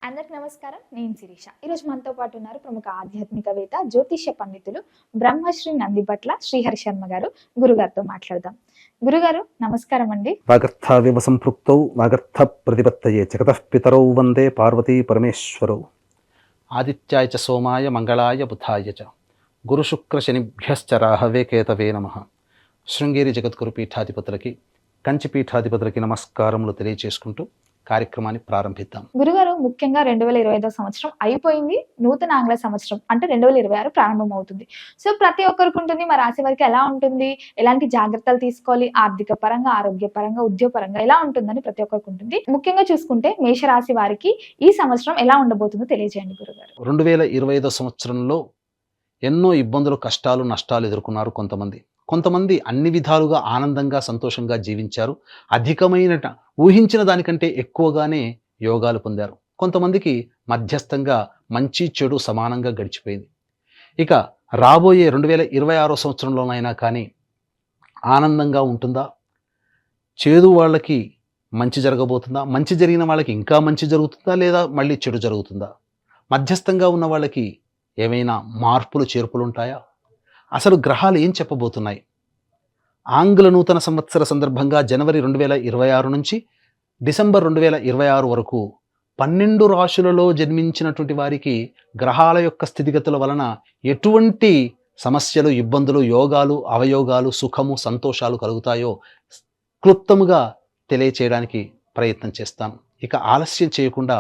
అందరికి నమస్కారం. నేను శిరీష. ఈరోజు మనతో పాటు ఉన్నారు ప్రముఖ ఆధ్యాత్మికవేత్త, జ్యోతిష్య పండితులు బ్రహ్మశ్రీ నందిపట్ల శ్రీహరి శర్మ గారు. గురుగారితో మాట్లాడదాం. గురుగారు నమస్కారం అండి. వాగర్థావివ సంపృక్తౌ వాగర్థ ప్రతిపత్తయే జగతః పితరౌ వందే పార్వతీ పరమేశ్వరౌ. ఆదిత్యాయ చ సోమాయ మంగళాయ బుధాయ చ గురు శుక్ర శనిభ్యశ్చ రాహవే కేతవే నమః. శృంగేరి జగద్గురు పీఠాధిపతులకి, కంచి పీఠాధిపతులకి నమస్కారములు తెలియజేసుకుంటూ కార్యక్రమాన్ని ప్రారంభిద్దాం. గురుగారు, ముఖ్యంగా 2025 సంవత్సరం అయిపోయింది, నూతన ఆంగ్ల సంవత్సరం అంటే 2026 ప్రారంభం అవుతుంది. సో ప్రతి ఒక్కరికి ఉంటుంది, మా రాశి వారికి ఎలా ఉంటుంది, ఎలాంటి జాగ్రత్తలు తీసుకోవాలి, ఆర్థిక పరంగా, ఆరోగ్య పరంగా, ఉద్యోగ పరంగా ఎలా ఉంటుందని ప్రతి ఒక్కరికి ఉంటుంది. ముఖ్యంగా చూసుకుంటే మేషరాశి వారికి ఈ సంవత్సరం ఎలా ఉండబోతుందో తెలియజేయండి గురుగారు. 2025 సంవత్సరంలో ఎన్నో ఇబ్బందులు, కష్టాలు, నష్టాలు ఎదుర్కొన్నారు కొంతమంది అన్ని విధాలుగా ఆనందంగా, సంతోషంగా జీవించారు. అధికమైన ఊహించిన దానికంటే ఎక్కువగానే యోగాలు పొందారు. కొంతమందికి మధ్యస్థంగా మంచి చెడు సమానంగా గడిచిపోయింది. ఇక రాబోయే 2026 సంవత్సరంలోనైనా కానీ ఆనందంగా ఉంటుందా? చేదు వాళ్ళకి మంచి జరగబోతుందా? మంచి జరిగిన వాళ్ళకి ఇంకా మంచి జరుగుతుందా, లేదా మళ్ళీ చెడు జరుగుతుందా? మధ్యస్థంగా ఉన్న వాళ్ళకి ఏమైనా మార్పులు, చేర్పులు ఉంటాయా? అసలు గ్రహాలు ఏం చెప్పబోతున్నాయి? ఆంగ్ల నూతన సంవత్సర సందర్భంగా జనవరి 2026 నుంచి డిసెంబర్ 2026 వరకు 12 రాశులలో జన్మించినటువంటి వారికి గ్రహాల యొక్క స్థితిగతుల వలన ఎటువంటి సమస్యలు, ఇబ్బందులు, యోగాలు, అవయోగాలు, సుఖము, సంతోషాలు కలుగుతాయో క్లుప్తముగా తెలియచేయడానికి ప్రయత్నం చేస్తాను. ఇక ఆలస్యం చేయకుండా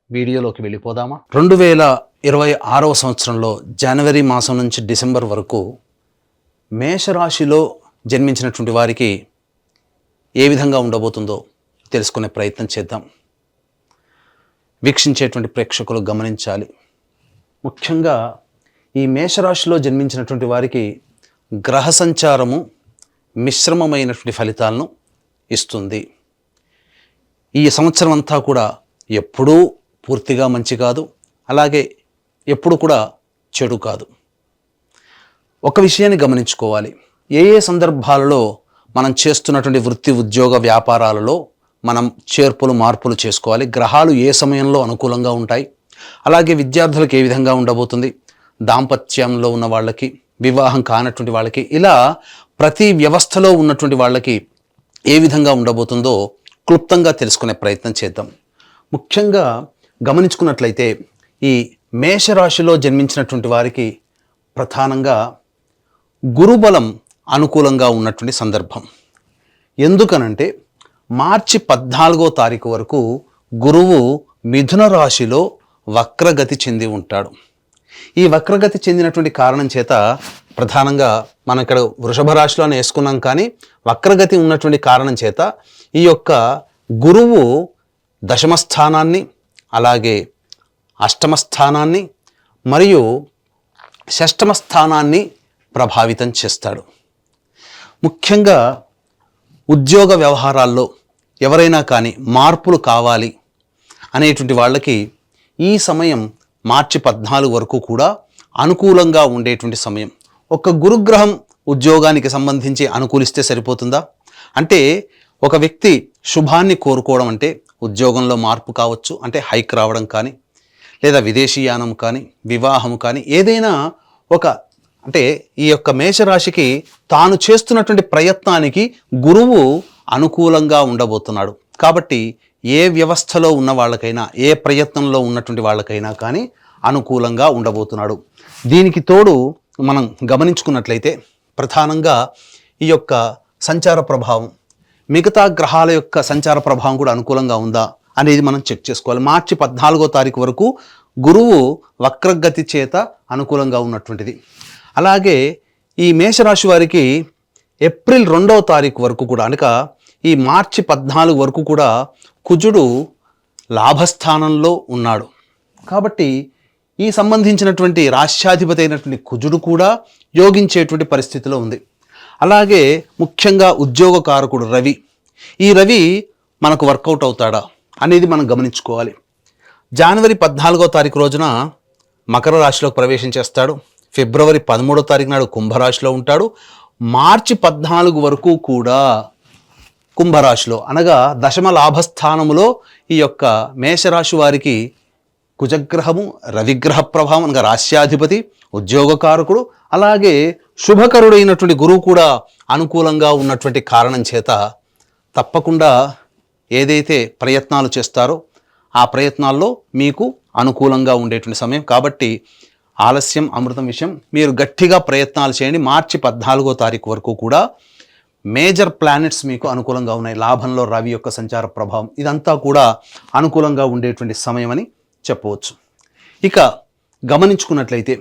వీడియోలోకి వెళ్ళిపోదామా? 2026 సంవత్సరంలో జనవరి మాసం నుంచి డిసెంబర్ వరకు మేషరాశిలో జన్మించినటువంటి వారికి ఏ విధంగా ఉండబోతుందో తెలుసుకునే ప్రయత్నం చేద్దాం. వీక్షించేటువంటి ప్రేక్షకులు గమనించాలి. ముఖ్యంగా ఈ మేషరాశిలో జన్మించినటువంటి వారికి గ్రహ సంచారము మిశ్రమమైనటువంటి ఫలితాలను ఇస్తుంది. ఈ సంవత్సరం అంతా కూడా ఎప్పుడూ పూర్తిగా మంచి కాదు, అలాగే ఎప్పుడు కూడా చెడు కాదు. ఒక విషయాన్ని గమనించుకోవాలి. ఏ సందర్భాలలో మనం చేస్తున్నటువంటి వృత్తి, ఉద్యోగ, వ్యాపారాలలో మనం చేర్పులు, మార్పులు చేసుకోవాలి. గ్రహాలు ఏ సమయంలో అనుకూలంగా ఉంటాయి, అలాగే విద్యార్థులకు ఏ విధంగా ఉండబోతుంది, దాంపత్యంలో ఉన్న వాళ్ళకి, వివాహం కానటువంటి వాళ్ళకి, ఇలా ప్రతి వ్యవస్థలో ఉన్నటువంటి వాళ్ళకి ఏ విధంగా ఉండబోతుందో క్లుప్తంగా తెలుసుకునే ప్రయత్నం చేద్దాం. ముఖ్యంగా గమనించుకున్నట్లయితే ఈ మేషరాశిలో జన్మించినటువంటి వారికి ప్రధానంగా గురుబలం అనుకూలంగా ఉన్నటువంటి సందర్భం. ఎందుకనంటే మార్చి 14వ తారీఖు వరకు గురువు మిథున రాశిలో వక్రగతి చెంది ఉంటాడు. ఈ వక్రగతి చెందినటువంటి కారణం చేత ప్రధానంగా మనం ఇక్కడ వృషభ రాశిలోనే వేసుకున్నాం, కానీ వక్రగతి ఉన్నటువంటి కారణం చేత ఈ యొక్క గురువు దశమ స్థానాన్ని, అలాగే అష్టమ స్థానాన్ని మరియు షష్టమ స్థానాన్ని ప్రభావితం చేస్తాడు. ముఖ్యంగా ఉద్యోగ వ్యవహారాల్లో ఎవరైనా కానీ మార్పులు కావాలి అనేటువంటి వాళ్ళకి ఈ సమయం మార్చి 14 వరకు కూడా అనుకూలంగా ఉండేటువంటి సమయం. ఒక గురుగ్రహం ఉద్యోగానికి సంబంధించి అనుకూలిస్తే సరిపోతుందా? అంటే ఒక వ్యక్తి శుభాన్ని కోరుకోవడం అంటే ఉద్యోగంలో మార్పు కావచ్చు, అంటే హైక్ రావడం కానీ, లేదా విదేశీయానం కానీ, వివాహం కానీ, ఏదైనా ఒక అంటే ఈ యొక్క మేషరాశికి తాను చేస్తున్నటువంటి ప్రయత్నానికి గురువు అనుకూలంగా ఉండబోతున్నాడు. కాబట్టి ఏ వ్యవస్థలో ఉన్న వాళ్ళకైనా, ఏ ప్రయత్నంలో ఉన్నటువంటి వాళ్ళకైనా కానీ అనుకూలంగా ఉండబోతున్నాడు. దీనికి తోడు మనం గమనించుకున్నట్లయితే ప్రధానంగా ఈ యొక్క సంచార ప్రభావం, మిగతా గ్రహాల యొక్క సంచార ప్రభావం కూడా అనుకూలంగా ఉందా అనేది మనం చెక్ చేసుకోవాలి. మార్చి 14వ తారీఖు వరకు గురువు వక్రగతి చేత అనుకూలంగా ఉన్నటువంటిది. అలాగే ఈ మేషరాశి వారికి ఏప్రిల్ 2వ తారీఖు వరకు కూడా, అనగా ఈ మార్చి 14 వరకు కూడా కుజుడు లాభస్థానంలో ఉన్నాడు. కాబట్టి ఈ సంబంధించినటువంటి రాష్ట్రాధిపతి అయినటువంటి కుజుడు కూడా యోగించేటువంటి పరిస్థితిలో ఉంది. అలాగే ముఖ్యంగా ఉద్యోగ కారకుడు రవి, ఈ రవి మనకు వర్కౌట్ అవుతాడా అనేది మనం గమనించుకోవాలి. జనవరి 14వ తారీఖు రోజున మకర రాశిలోకి ప్రవేశం చేస్తాడు. ఫిబ్రవరి 13వ తారీఖు నాడు కుంభరాశిలో ఉంటాడు. మార్చి 14 వరకు కూడా కుంభరాశిలో, అనగా దశమ లాభస్థానములో ఈ యొక్క మేషరాశి వారికి కుజగ్రహము, రవిగ్రహ ప్రభావం అనగా రాశ్యాధిపతి, ఉద్యోగకారకుడు, అలాగే శుభకరుడైనటువంటి గురువు కూడా అనుకూలంగా ఉన్నటువంటి కారణం చేత తప్పకుండా ఏదైతే ప్రయత్నాలు చేస్తారో ఆ ప్రయత్నాల్లో మీకు అనుకూలంగా ఉండేటువంటి సమయం. కాబట్టి ఆలస్యం అమృతం విషయం. మీరు గట్టిగా ప్రయత్నాలు చేయండి. మార్చి 14వ తారీఖు వరకు కూడా మేజర్ ప్లానెట్స్ మీకు అనుకూలంగా ఉన్నాయి. లాభంలో రవి యొక్క సంచార ప్రభావం ఇదంతా కూడా అనుకూలంగా ఉండేటువంటి సమయం అని చెప్పవచ్చు. ఇక గమనించుకున్నట్లయితే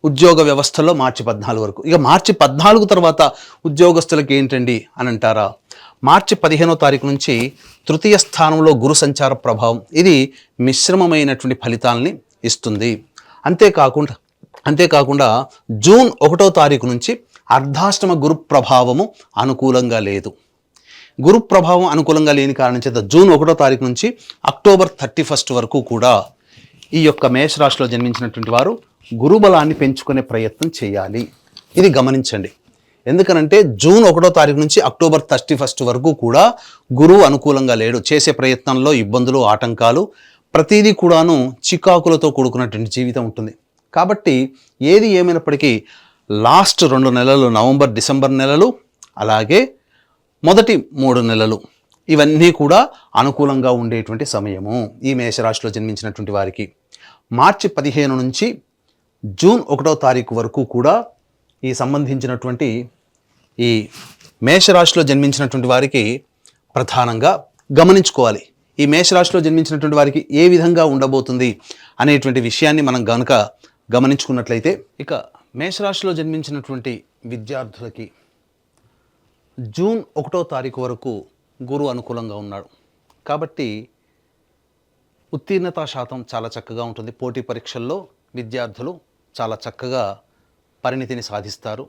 ఉద్యోగ వ్యవస్థలో మార్చి 14 వరకు. ఇక మార్చి 14 తర్వాత ఉద్యోగస్తులకు ఏంటండి అని అంటారా, మార్చి 15వ తారీఖు నుంచి తృతీయ స్థానంలో గురు సంచార ప్రభావం ఇది మిశ్రమమైనటువంటి ఫలితాలని ఇస్తుంది. అంతేకాకుండా జూన్ 1వ తారీఖు నుంచి అర్ధాష్టమ గురు ప్రభావము అనుకూలంగా లేదు. గురు ప్రభావం అనుకూలంగా లేని కారణం చేత జూన్ 1వ తారీఖు నుంచి అక్టోబర్ 31 వరకు కూడా ఈ యొక్క మేషరాశిలో జన్మించినటువంటి వారు గురుబలాన్ని పెంచుకునే ప్రయత్నం చేయాలి. ఇది గమనించండి. ఎందుకనంటే జూన్ 1వ తారీఖు నుంచి అక్టోబర్ 31 వరకు కూడా గురువు అనుకూలంగా లేడు. చేసే ప్రయత్నంలో ఇబ్బందులు, ఆటంకాలు, ప్రతిదీ కూడాను చికాకులతో కూడుకున్నటువంటి జీవితం ఉంటుంది. కాబట్టి ఏది ఏమైనప్పటికీ లాస్ట్ 2 నెలలు, నవంబర్, డిసెంబర్ నెలలు, అలాగే మొదటి 3 నెలలు ఇవన్నీ కూడా అనుకూలంగా ఉండేటువంటి సమయము ఈ మేషరాశిలో జన్మించినటువంటి వారికి. మార్చి 15 నుంచి జూన్ 1వ తారీఖు వరకు కూడా ఈ సంబంధించినటువంటి ఈ మేషరాశిలో జన్మించినటువంటి వారికి ప్రధానంగా గమనించుకోవాలి. ఈ మేషరాశిలో జన్మించినటువంటి వారికి ఏ విధంగా ఉండబోతుంది అనేటువంటి విషయాన్ని మనం గనుక గమనించుకున్నట్లయితే, ఇక మేషరాశిలో జన్మించినటువంటి విద్యార్థులకి జూన్ 1వ తారీఖు వరకు గురువు అనుకూలంగా ఉన్నాడు. కాబట్టి ఉత్తీర్ణతా శాతం చాలా చక్కగా ఉంటుంది. పోటీ పరీక్షల్లో విద్యార్థులు చాలా చక్కగా పరిణితిని సాధిస్తారు.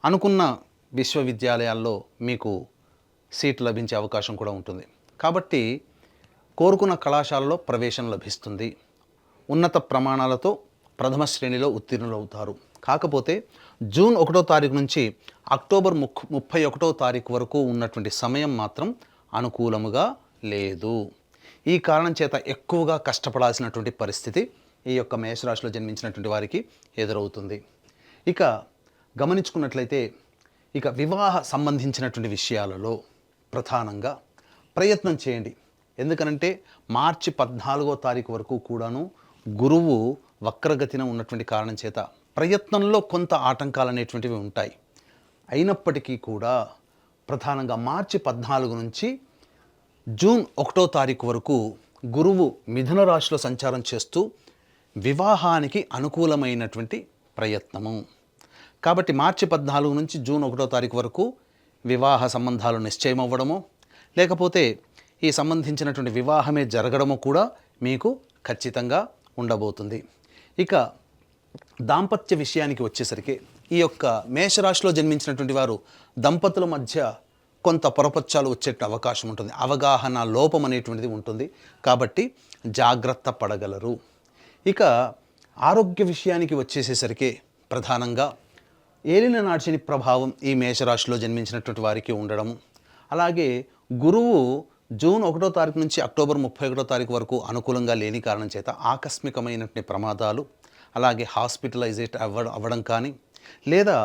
అనుకున్న విశ్వవిద్యాలయాల్లో మీకు సీట్ లభించే అవకాశం కూడా ఉంటుంది. కాబట్టి కోరుకున్న కళాశాలలో ప్రవేశం లభిస్తుంది. ఉన్నత ప్రమాణాలతో ప్రథమ శ్రేణిలో ఉత్తీర్ణులు అవుతారు. కాకపోతే జూన్ 1వ తారీఖు నుంచి అక్టోబర్ 31వ తారీఖు వరకు ఉన్నటువంటి సమయం మాత్రం అనుకూలముగా లేదు. ఈ కారణం చేత ఎక్కువగా కష్టపడాల్సినటువంటి పరిస్థితి ఈ యొక్క మేషరాశిలో జన్మించినటువంటి వారికి ఎదురవుతుంది. ఇక గమనించుకున్నట్లయితే ఇక వివాహ సంబంధించినటువంటి విషయాలలో ప్రధానంగా ప్రయత్నం చేయండి. ఎందుకనంటే మార్చి 14వ తారీఖు వరకు కూడాను గురువు వక్రగతిన ఉన్నటువంటి కారణం చేత ప్రయత్నంలో కొంత ఆటంకాలు అనేటువంటివి ఉంటాయి. అయినప్పటికీ కూడా ప్రధానంగా మార్చి 14 నుంచి జూన్ 1వ తారీఖు వరకు గురువు మిథున రాశిలో సంచారం చేస్తూ వివాహానికి అనుకూలమైనటువంటి ప్రయత్నము. కాబట్టి మార్చి 14 నుంచి జూన్ 1వ తారీఖు వరకు వివాహ సంబంధాలు నిశ్చయం అవ్వడము, లేకపోతే ఈ సంబంధించినటువంటి వివాహమే జరగడము కూడా మీకు ఖచ్చితంగా ఉండబోతుంది. ఇక దాంపత్య విషయానికి వచ్చేసరికి ఈ యొక్క మేషరాశిలో జన్మించినటువంటి వారు దంపతుల మధ్య కొంత పొరపచ్చాలు వచ్చే అవకాశం ఉంటుంది. అవగాహన లోపం అనేటువంటిది ఉంటుంది. కాబట్టి జాగ్రత్త పడగలరు. ఇక ఆరోగ్య విషయానికి వచ్చేసేసరికి ప్రధానంగా ఏలిన నాడిశని ప్రభావం ఈ మేషరాశిలో జన్మించినటువంటి వారికి ఉండడము, అలాగే గురువు జూన్ 1వ తారీఖు నుంచి అక్టోబర్ 31వ తారీఖు వరకు అనుకూలంగా లేని కారణం చేత ఆకస్మికమైనటువంటి ప్రమాదాలు, అలాగే హాస్పిటలైజేట్ అవ్వడం కానీ లేదా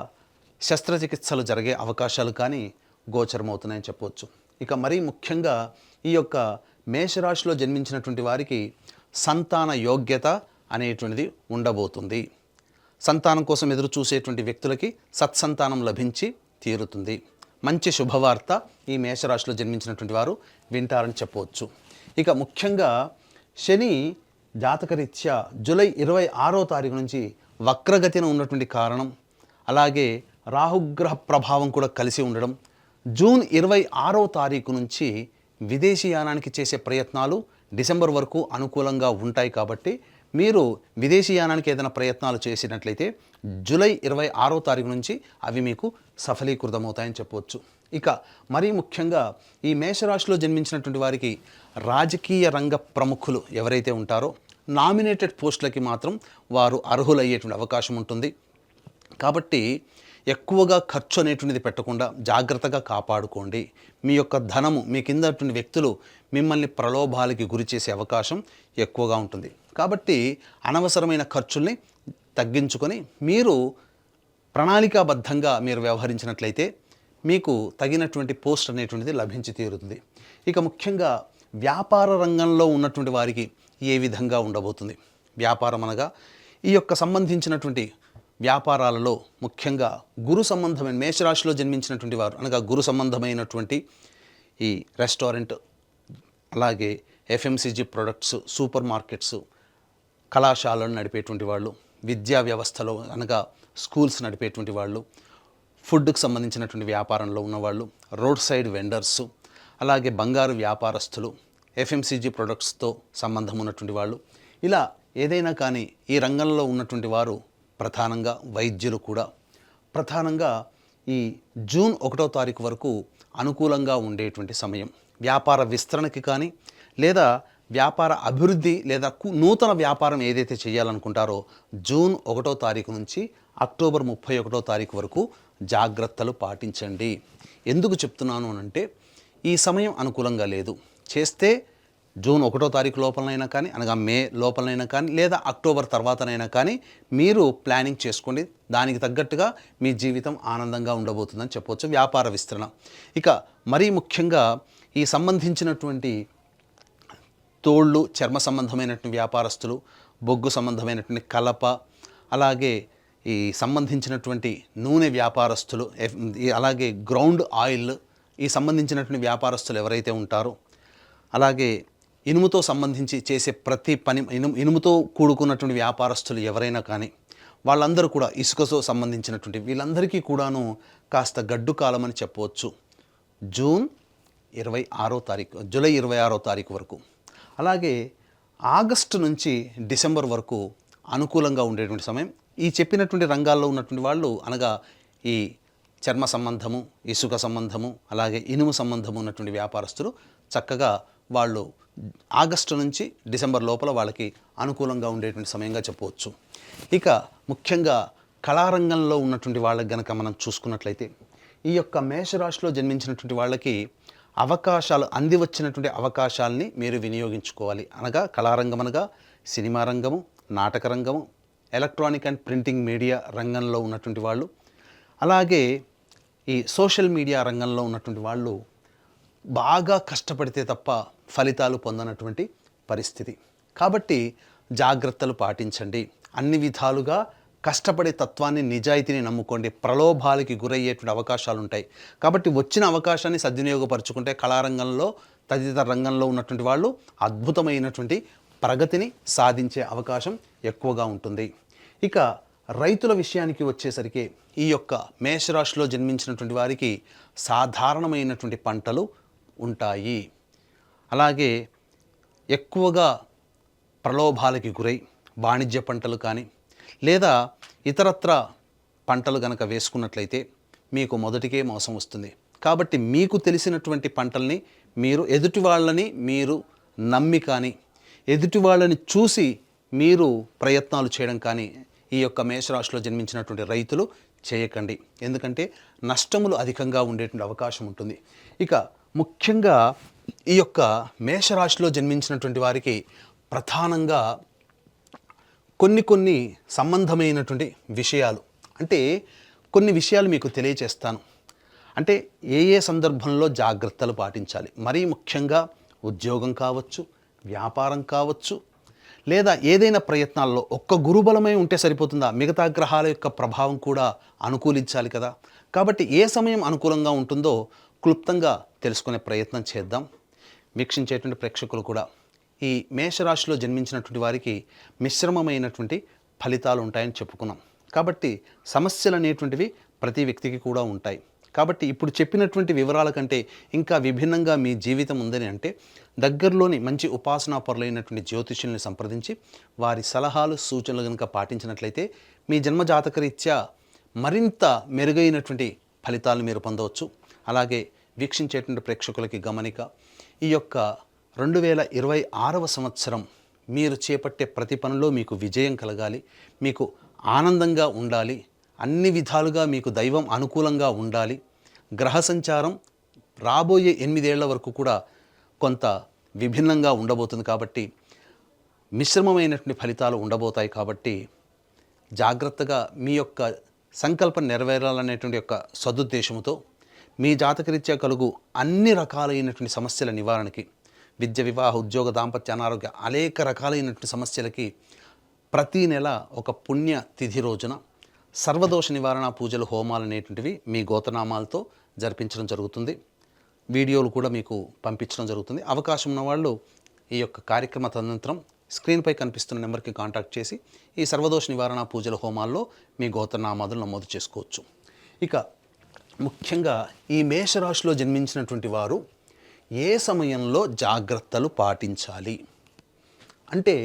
శస్త్రచికిత్సలు జరిగే అవకాశాలు కానీ గోచరమవుతున్నాయని చెప్పవచ్చు. ఇక మరీ ముఖ్యంగా ఈ యొక్క మేషరాశిలో జన్మించినటువంటి వారికి సంతాన యోగ్యత అనేటువంటిది ఉండబోతుంది. సంతానం కోసం ఎదురు చూసేటువంటి వ్యక్తులకి సత్సంతానం లభించి తీరుతుంది. మంచి శుభవార్త ఈ మేషరాశిలో జన్మించినటువంటి వారు వింటారని చెప్పవచ్చు. ఇక ముఖ్యంగా శని జాతకరీత్యా జూలై 26వ తారీఖు నుంచి వక్రగతిన ఉన్నటువంటి కారణం, అలాగే రాహుగ్రహ ప్రభావం కూడా కలిసి ఉండడం, జూన్ 26వ తారీఖు నుంచి విదేశీయానానికి చేసే ప్రయత్నాలు డిసెంబర్ వరకు అనుకూలంగా ఉంటాయి. కాబట్టి మీరు విదేశీయానానికి ఏదైనా ప్రయత్నాలు చేసినట్లయితే జూలై 26వ తారీఖు నుంచి అవి మీకు సఫలీకృతమవుతాయని చెప్పవచ్చు. ఇక మరీ ముఖ్యంగా ఈ మేషరాశిలో జన్మించినటువంటి వారికి రాజకీయ రంగ ప్రముఖులు ఎవరైతే ఉంటారో నామినేటెడ్ పోస్టులకి మాత్రం వారు అర్హులయ్యేటువంటి అవకాశం ఉంటుంది. కాబట్టి ఎక్కువగా ఖర్చు అనేటువంటిది పెట్టకుండా జాగ్రత్తగా కాపాడుకోండి. మీ యొక్క ధనము మీ కింద వ్యక్తులు మిమ్మల్ని ప్రలోభాలకి గురి చేసే అవకాశం ఎక్కువగా ఉంటుంది. కాబట్టి అనవసరమైన ఖర్చుల్ని తగ్గించుకొని మీరు ప్రణాళికాబద్ధంగా మీరు వ్యవహరించినట్లయితే మీకు తగినటువంటి పోస్ట్ అనేటువంటిది లభించి తీరుతుంది. ఇక ముఖ్యంగా వ్యాపార రంగంలో ఉన్నటువంటి వారికి ఏ విధంగా ఉండబోతుంది? వ్యాపారం అనగా ఈ యొక్క సంబంధించినటువంటి వ్యాపారాలలో ముఖ్యంగా గురు సంబంధమైన మేషరాశిలో జన్మించినటువంటి వారు అనగా గురు సంబంధమైనటువంటి ఈ రెస్టారెంట్, అలాగే ఎఫ్ఎంసీజీ ప్రొడక్ట్స్, సూపర్ మార్కెట్స్, కళాశాలను నడిపేటువంటి వాళ్ళు, విద్యా వ్యవస్థలో అనగా స్కూల్స్ నడిపేటువంటి వాళ్ళు, ఫుడ్కి సంబంధించినటువంటి వ్యాపారంలో ఉన్నవాళ్ళు, రోడ్ సైడ్ వెండర్సు, అలాగే బంగారు వ్యాపారస్తులు, ఎఫ్ఎంసీజీ ప్రొడక్ట్స్తో సంబంధం ఉన్నటువంటి వాళ్ళు, ఇలా ఏదైనా కానీ ఈ రంగంలో ఉన్నటువంటి వారు ప్రధానంగా వైద్యులు కూడా ప్రధానంగా ఈ జూన్ 1వ తారీఖు వరకు అనుకూలంగా ఉండేటువంటి సమయం. వ్యాపార విస్తరణకి కానీ లేదా వ్యాపార అభివృద్ధి లేదా నూతన వ్యాపారం ఏదైతే చేయాలనుకుంటారో జూన్ 1వ తారీఖు నుంచి అక్టోబర్ 31వ తారీఖు వరకు జాగ్రత్తలు పాటించండి. ఎందుకు చెప్తున్నాను అనంటే ఈ సమయం అనుకూలంగా లేదు. చేస్తే జూన్ 1వ తారీఖు లోపలనైనా కానీ అనగా మే లోపలనైనా కానీ లేదా అక్టోబర్ తర్వాతనైనా కానీ మీరు ప్లానింగ్ చేసుకోండి. దానికి తగ్గట్టుగా మీ జీవితం ఆనందంగా ఉండబోతుందని చెప్పవచ్చు. వ్యాపార విస్తరణ ఇక మరీ ముఖ్యంగా ఈ సంబంధించినటువంటి తోళ్ళు, చర్మ సంబంధమైనటువంటి వ్యాపారస్తులు, బొగ్గు సంబంధమైనటువంటి కలప, అలాగే ఈ సంబంధించినటువంటి నూనె వ్యాపారస్తులు, అలాగే గ్రౌండ్ ఆయిల్ ఈ సంబంధించినటువంటి వ్యాపారస్తులు ఎవరైతే ఉంటారో, అలాగే ఇనుముతో సంబంధించి చేసే ప్రతి పని ఇనుముతో కూడుకున్నటువంటి వ్యాపారస్తులు ఎవరైనా కానీ వాళ్ళందరూ కూడా ఇసుకతో సంబంధించినటువంటి వీళ్ళందరికీ కూడాను కాస్త గడ్డు కాలం అని చెప్పవచ్చు. జూలై 26వ తారీఖు వరకు, అలాగే ఆగస్టు నుంచి డిసెంబర్ వరకు అనుకూలంగా ఉండేటువంటి సమయం. ఈ చెప్పినటువంటి రంగాల్లో ఉన్నటువంటి వాళ్ళు అనగా ఈ చర్మ సంబంధము, ఇసుక సంబంధము, అలాగే ఇనుము సంబంధము ఉన్నటువంటి వ్యాపారస్తులు చక్కగా వాళ్ళు ఆగస్టు నుంచి డిసెంబర్ లోపల వాళ్ళకి అనుకూలంగా ఉండేటువంటి సమయంగా చెప్పవచ్చు. ఇక ముఖ్యంగా కళారంగంలో ఉన్నటువంటి వాళ్ళకి గనక మనం చూసుకున్నట్లయితే ఈ యొక్క మేషరాశిలో జన్మించినటువంటి వాళ్ళకి అవకాశాలు అంది వచ్చినటువంటి అవకాశాలని మీరు వినియోగించుకోవాలి. అనగా కళారంగం అనగా సినిమా రంగము, నాటక రంగము, ఎలక్ట్రానిక్ అండ్ ప్రింటింగ్ మీడియా రంగంలో ఉన్నటువంటి వాళ్ళు, అలాగే ఈ సోషల్ మీడియా రంగంలో ఉన్నటువంటి వాళ్ళు బాగా కష్టపడితే తప్ప ఫలితాలు పొందనటువంటి పరిస్థితి. కాబట్టి జాగ్రత్తలు పాటించండి. అన్ని విధాలుగా కష్టపడే తత్వాన్ని, నిజాయితీని నమ్ముకోండి. ప్రలోభాలకి గురయ్యేటువంటి అవకాశాలు ఉంటాయి. కాబట్టి వచ్చిన అవకాశాన్ని సద్వినియోగపరుచుకుంటే కళారంగంలో తదితర రంగంలో ఉన్నటువంటి వాళ్ళు అద్భుతమైనటువంటి ప్రగతిని సాధించే అవకాశం ఎక్కువగా ఉంటుంది. ఇక రైతుల విషయానికి వచ్చేసరికి ఈ యొక్క మేషరాశిలో జన్మించినటువంటి వారికి సాధారణమైనటువంటి పంటలు ఉంటాయి. అలాగే ఎక్కువగా ప్రలోభాలకి గురై వాణిజ్య పంటలు కానీ లేదా ఇతరత్ర పంటలు గనక వేసుకున్నట్లయితే మీకు మొదటికే మోసం వస్తుంది. కాబట్టి మీకు తెలిసినటువంటి పంటల్ని మీరు ఎదుటి వాళ్ళని మీరు నమ్మి కానీ ఎదుటి వాళ్ళని చూసి మీరు ప్రయత్నాలు చేయడం కానీ ఈ యొక్క మేషరాశిలో జన్మించినటువంటి రైతులు చేయకండి. ఎందుకంటే నష్టములు అధికంగా ఉండేటువంటి అవకాశం ఉంటుంది. ఇక ముఖ్యంగా ఈ యొక్క మేషరాశిలో జన్మించినటువంటి వారికి ప్రధానంగా కొన్ని సంబంధమైనటువంటి విషయాలు అంటే కొన్ని విషయాలు మీకు తెలియచేస్తాను. అంటే ఏ సందర్భంలో జాగ్రత్తలు పాటించాలి. మరీ ముఖ్యంగా ఉద్యోగం కావచ్చు, వ్యాపారం కావచ్చు, లేదా ఏదైనా ప్రయత్నాల్లో ఒక్క గురుబలమై ఉంటే సరిపోతుందా? మిగతా గ్రహాల యొక్క ప్రభావం కూడా అనుకూలించాలి కదా. కాబట్టి ఏ సమయం అనుకూలంగా ఉంటుందో క్లుప్తంగా తెలుసుకునే ప్రయత్నం చేద్దాం. వీక్షించేటువంటి ప్రేక్షకులు కూడా ఈ మేషరాశిలో జన్మించినటువంటి వారికి మిశ్రమమైనటువంటి ఫలితాలు ఉంటాయని చెప్పుకున్నాం. కాబట్టి సమస్యలు అనేటువంటివి ప్రతి వ్యక్తికి కూడా ఉంటాయి. కాబట్టి ఇప్పుడు చెప్పినటువంటి వివరాల కంటే ఇంకా విభిన్నంగా మీ జీవితం ఉందని అంటే దగ్గరలోని మంచి ఉపాసనా పరులైనటువంటి జ్యోతిష్యుల్ని సంప్రదించి వారి సలహాలు, సూచనలు కనుక పాటించినట్లయితే మీ జన్మజాతకరీత్యా మరింత మెరుగైనటువంటి ఫలితాలను మీరు పొందవచ్చు. అలాగే వీక్షించేటువంటి ప్రేక్షకులకి గమనిక, ఈ యొక్క 2026వ సంవత్సరం మీరు చేపట్టే ప్రతి పనిలో మీకు విజయం కలగాలి, మీకు ఆనందంగా ఉండాలి, అన్ని విధాలుగా మీకు దైవం అనుకూలంగా ఉండాలి. గ్రహ సంచారం రాబోయే 8 ఏళ్ల వరకు కూడా కొంత విభిన్నంగా ఉండబోతుంది. కాబట్టి మిశ్రమమైనటువంటి ఫలితాలు ఉండబోతాయి. కాబట్టి జాగ్రత్తగా మీ యొక్క సంకల్పం నెరవేరాలనేటువంటి యొక్క సదుద్దేశంతో మీ జాతకరీత్యా కలుగు అన్ని రకాలైనటువంటి సమస్యల నివారణకి, విద్య, వివాహ, ఉద్యోగ, దాంపత్య, అనారోగ్య అనేక రకాలైనటువంటి సమస్యలకి ప్రతీ నెల ఒక పుణ్య తిథి రోజున సర్వదోష నివారణ పూజలు, హోమాలు అనేటువంటివి మీ గోత్రనామాలతో జరిపించడం జరుగుతుంది. వీడియోలు కూడా మీకు పంపించడం జరుగుతుంది. అవకాశం ఉన్నవాళ్ళు ఈ యొక్క కార్యక్రమ తదనంతరం స్క్రీన్పై కనిపిస్తున్న నెంబర్కి కాంటాక్ట్ చేసి ఈ సర్వదోష నివారణ పూజల హోమాల్లో మీ గోత్రనామాదులు నమోదు చేసుకోవచ్చు. ఇక ముఖ్యంగా ఈ మేషరాశిలో జన్మించినటువంటి వారు ఏ సమయంలో జాగ్రత్తలు పాటించాలి అంటే,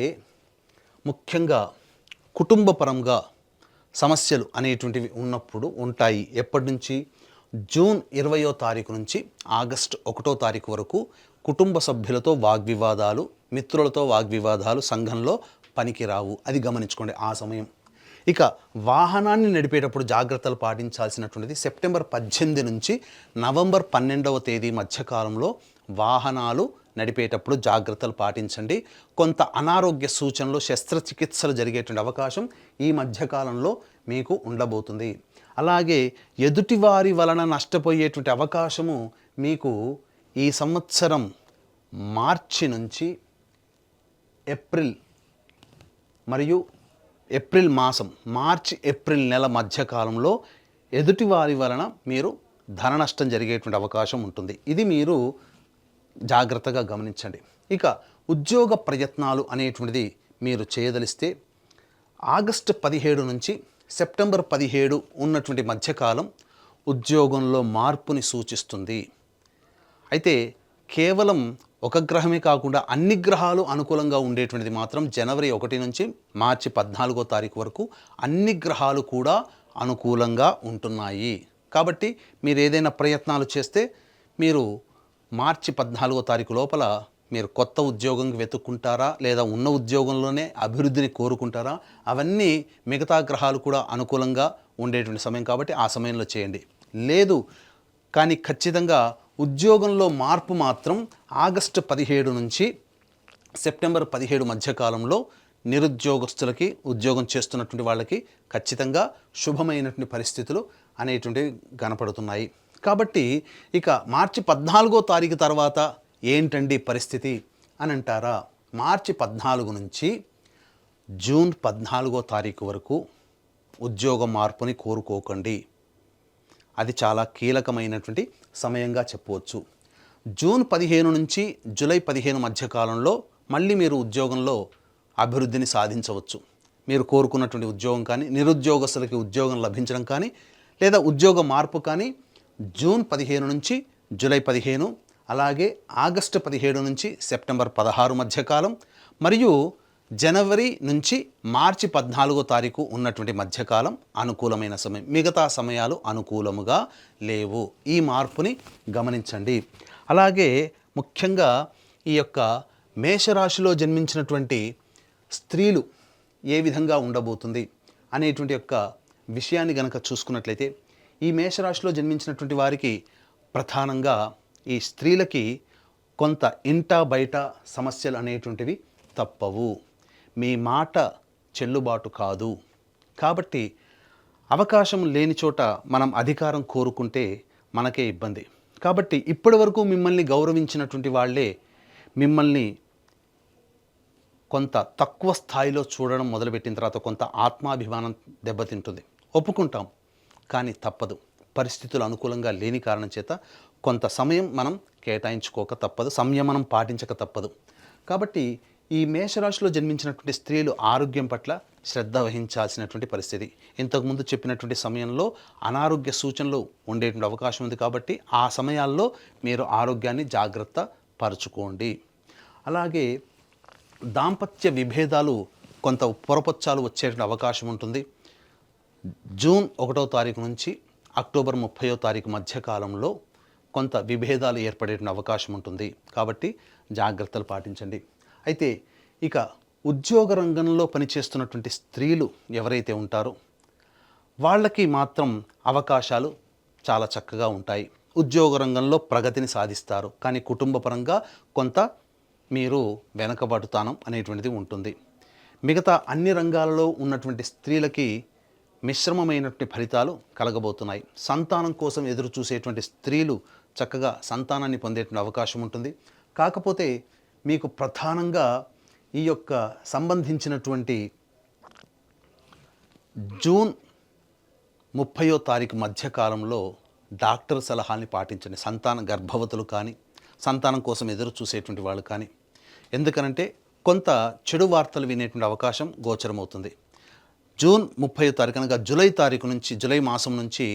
ముఖ్యంగా కుటుంబపరంగా సమస్యలు అనేటువంటివి ఉన్నప్పుడు ఉంటాయి. ఎప్పటి నుంచి? జూన్ 20వ తారీఖు నుంచి ఆగస్టు 1వ తారీఖు వరకు కుటుంబ సభ్యులతో వాగ్వివాదాలు, మిత్రులతో వాగ్వివాదాలు సంఘంలో పనికిరావు. అది గమనించుకోండి ఆ సమయం. ఇక వాహనాన్ని నడిపేటప్పుడు జాగ్రత్తలు పాటించాల్సినటువంటిది సెప్టెంబర్ 18 నుంచి నవంబర్ 12వ తేదీ మధ్యకాలంలో వాహనాలు నడిపేటప్పుడు జాగ్రత్తలు పాటించండి. కొంత అనారోగ్య సూచనలు, శస్త్రచికిత్సలు జరిగేటువంటి అవకాశం ఈ మధ్యకాలంలో మీకు ఉండబోతుంది. అలాగే ఎదుటివారి వలన నష్టపోయేటువంటి అవకాశము మీకు ఈ సంవత్సరం మార్చి నుంచి ఏప్రిల్ మాసం, ఏప్రిల్ నెల మధ్యకాలంలో ఎదుటివారి వలన మీరు ధన నష్టం జరిగేటువంటి అవకాశం ఉంటుంది. ఇది మీరు జాగ్రత్తగా గమనించండి. ఇక ఉద్యోగ ప్రయత్నాలు అనేటువంటిది మీరు చేయదలిస్తే ఆగస్టు 17 నుంచి సెప్టెంబర్ 17 ఉన్నటువంటి మధ్యకాలం ఉద్యోగంలో మార్పుని సూచిస్తుంది. అయితే కేవలం ఒక గ్రహమే కాకుండా అన్ని గ్రహాలు అనుకూలంగా ఉండేటువంటిది మాత్రం జనవరి 1 నుంచి మార్చి 14వ తారీఖు వరకు అన్ని గ్రహాలు కూడా అనుకూలంగా ఉంటున్నాయి. కాబట్టి మీరు ఏదైనా ప్రయత్నాలు చేస్తే మీరు మార్చి 14వ తారీఖు లోపల మీరు కొత్త ఉద్యోగంకి వెతుక్కుంటారా, లేదా ఉన్న ఉద్యోగంలోనే అభివృద్ధిని కోరుకుంటారా, అవన్నీ మిగతా గ్రహాలు కూడా అనుకూలంగా ఉండేటువంటి సమయం కాబట్టి ఆ సమయంలో చేయండి. లేదు కానీ ఖచ్చితంగా ఉద్యోగంలో మార్పు మాత్రం ఆగస్టు 17 నుంచి సెప్టెంబర్ 17 మధ్యకాలంలో నిరుద్యోగస్తులకి, ఉద్యోగం చేస్తున్నటువంటి వాళ్ళకి ఖచ్చితంగా శుభమైనటువంటి పరిస్థితులు అనేటువంటివి కనపడుతున్నాయి. కాబట్టి ఇక మార్చి 14వ తారీఖు తర్వాత ఏంటండి పరిస్థితి అని అంటారా? మార్చి 14 నుంచి జూన్ 14వ తారీఖు వరకు ఉద్యోగ మార్పుని కోరుకోకండి. అది చాలా కీలకమైనటువంటి సమయంగా చెప్పవచ్చు. జూన్ 15 నుంచి జూలై 15 మధ్యకాలంలో మళ్ళీ మీరు ఉద్యోగంలో అభివృద్ధిని సాధించవచ్చు. మీరు కోరుకున్నటువంటి ఉద్యోగం కానీ, నిరుద్యోగస్తులకి ఉద్యోగం లభించడం కానీ, లేదా ఉద్యోగ మార్పు కానీ జూన్ 15 నుంచి జూలై 15, అలాగే ఆగస్టు 17 నుంచి సెప్టెంబర్ 16 మధ్యకాలం, మరియు జనవరి నుంచి మార్చి 14వ తారీఖు ఉన్నటువంటి మధ్యకాలం అనుకూలమైన సమయం. మిగతా సమయాలు అనుకూలముగా లేవు. ఈ మార్పుని గమనించండి. అలాగే ముఖ్యంగా ఈ యొక్క మేషరాశిలో జన్మించినటువంటి స్త్రీలు ఏ విధంగా ఉండబోతుంది అనేటువంటి యొక్క విషయాన్ని గనక చూసుకున్నట్లయితే, ఈ మేషరాశిలో జన్మించినటువంటి వారికి ప్రధానంగా ఈ స్త్రీలకి కొంత ఇంటా బయట సమస్యలు అనేటువంటివి తప్పవు. మీ మాట చెల్లుబాటు కాదు. కాబట్టి అవకాశం లేని చోట మనం అధికారం కోరుకుంటే మనకే ఇబ్బంది. కాబట్టి ఇప్పటి వరకు మిమ్మల్ని గౌరవించినటువంటి వాళ్ళే మిమ్మల్ని కొంత తక్కువ స్థాయిలో చూడడం మొదలుపెట్టిన తర్వాత కొంత ఆత్మాభిమానం దెబ్బతింటుంది. ఒప్పుకుంటాం, కానీ తప్పదు. పరిస్థితులు అనుకూలంగా లేని కారణం చేత కొంత సమయం మనం కేటాయించుకోక తప్పదు, సంయమనం పాటించక తప్పదు. కాబట్టి ఈ మేషరాశిలో జన్మించినటువంటి స్త్రీలు ఆరోగ్యం పట్ల శ్రద్ధ వహించాల్సినటువంటి పరిస్థితి. ఇంతకుముందు చెప్పినటువంటి సమయంలో అనారోగ్య సూచనలు ఉండేటువంటి అవకాశం ఉంది. కాబట్టి ఆ సమయాల్లో మీరు ఆరోగ్యాన్ని జాగ్రత్త పరుచుకోండి. అలాగే దాంపత్య విభేదాలు, కొంత పొరపచ్చాలు వచ్చేటువంటి అవకాశం ఉంటుంది. జూన్ 1వ తారీఖు నుంచి అక్టోబర్ 30వ తారీఖు మధ్యకాలంలో కొంత విభేదాలు ఏర్పడేటువంటి అవకాశం ఉంటుంది. కాబట్టి జాగ్రత్తలు పాటించండి. అయితే ఇక ఉద్యోగ రంగంలో పనిచేస్తున్నటువంటి స్త్రీలు ఎవరైతే ఉంటారో వాళ్ళకి మాత్రం అవకాశాలు చాలా చక్కగా ఉంటాయి. ఉద్యోగ రంగంలో ప్రగతిని సాధిస్తారు. కానీ కుటుంబ పరంగా కొంత మీరు వెనకబడుతానం అనేటువంటిది ఉంటుంది. మిగతా అన్ని రంగాలలో ఉన్నటువంటి స్త్రీలకి మిశ్రమమైనటువంటి ఫలితాలు కలగబోతున్నాయి. సంతానం కోసం ఎదురు చూసేటువంటి స్త్రీలు చక్కగా సంతానాన్ని పొందేటువంటి అవకాశం ఉంటుంది. కాకపోతే మీకు ప్రధానంగా ఈ యొక్క సంబంధించినటువంటి జూన్ 30వ తారీఖు మధ్యకాలంలో డాక్టర్ సలహాని పాటించండి. సంతాన గర్భవతులు కానీ, సంతానం కోసం ఎదురు చూసేటువంటి వాళ్ళు కానీ. ఎందుకనంటే కొంత చెడు వార్తలు వినేటువంటి అవకాశం గోచరమవుతుంది. జూన్ 30వ తారీఖు అనగా జూలై మాసం నుంచి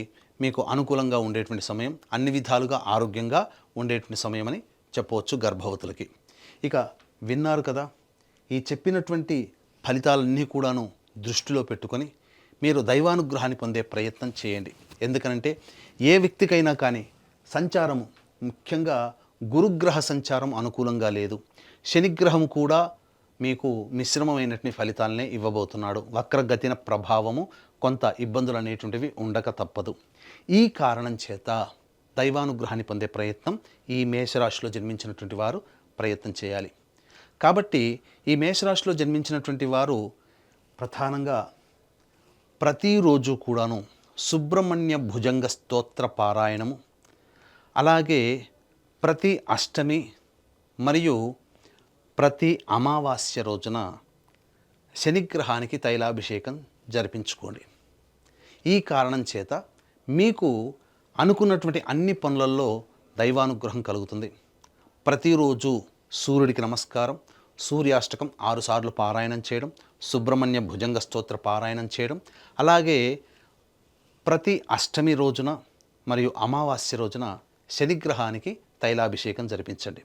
మీకు అనుకూలంగా ఉండేటువంటి సమయం, అన్ని విధాలుగా ఆరోగ్యంగా ఉండేటువంటి సమయం అని చెప్పవచ్చు గర్భవతులకి. ఇక విన్నారు కదా, ఈ చెప్పినటువంటి ఫలితాలన్నీ కూడాను దృష్టిలో పెట్టుకొని మీరు దైవానుగ్రహాన్ని పొందే ప్రయత్నం చేయండి. ఎందుకనంటే ఏ వ్యక్తికైనా కానీ సంచారము, ముఖ్యంగా గురుగ్రహ సంచారం అనుకూలంగా లేదు. శనిగ్రహం కూడా మీకు మిశ్రమమైనటువంటి ఫలితాలనే ఇవ్వబోతున్నాడు. వక్రగతిన ప్రభావము, కొంత ఇబ్బందులు అనేటువంటివి ఉండక తప్పదు. ఈ కారణం చేత దైవానుగ్రహాన్ని పొందే ప్రయత్నం ఈ మేషరాశిలో జన్మించినటువంటి వారు ప్రయత్నం చేయాలి. కాబట్టి ఈ మేషరాశిలో జన్మించినటువంటి వారు ప్రధానంగా ప్రతిరోజు కూడాను సుబ్రహ్మణ్య భుజంగ స్తోత్ర పారాయణము, అలాగే ప్రతి అష్టమి మరియు ప్రతి అమావాస్య రోజున శనిగ్రహానికి తైలాభిషేకం జరిపించుకోండి. ఈ కారణం చేత మీకు అనుకున్నటువంటి అన్ని పనులలో దైవానుగ్రహం కలుగుతుంది. ప్రతిరోజు సూర్యుడికి నమస్కారం, సూర్యాష్టకం 6 సార్లు పారాయణం చేయడం, సుబ్రహ్మణ్య భుజంగ స్తోత్ర పారాయణం చేయడం, అలాగే ప్రతి అష్టమి రోజున మరియు అమావాస్య రోజున శనిగ్రహానికి తైలాభిషేకం జరిపించండి.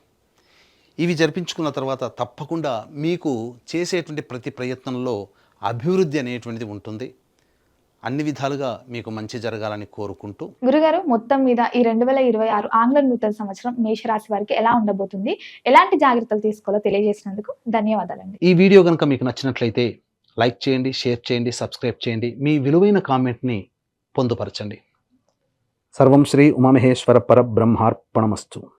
ఇవి జరిపించుకున్న తర్వాత తప్పకుండా మీకు చేసేటువంటి ప్రతి ప్రయత్నంలో అభివృద్ధి అనేటువంటిది ఉంటుంది. అన్ని విధాలుగా మీకు మంచి జరగాలని కోరుకుంటూ, గురుగారు మొత్తం మీద ఈ 2026 ఆంగ్ల నూతన సంవత్సరం మేషరాశి వారికి ఎలా ఉండబోతుంది, ఎలాంటి జాగ్రత్తలు తీసుకోవాలో తెలియజేసినందుకు ధన్యవాదాలండి. ఈ వీడియో కనుక మీకు నచ్చినట్లయితే లైక్ చేయండి, షేర్ చేయండి, సబ్స్క్రైబ్ చేయండి. మీ విలువైన కామెంట్ని పొందుపరచండి. సర్వం శ్రీ ఉమామహేశ్వర పరబ్రహ్మార్పణమస్తు.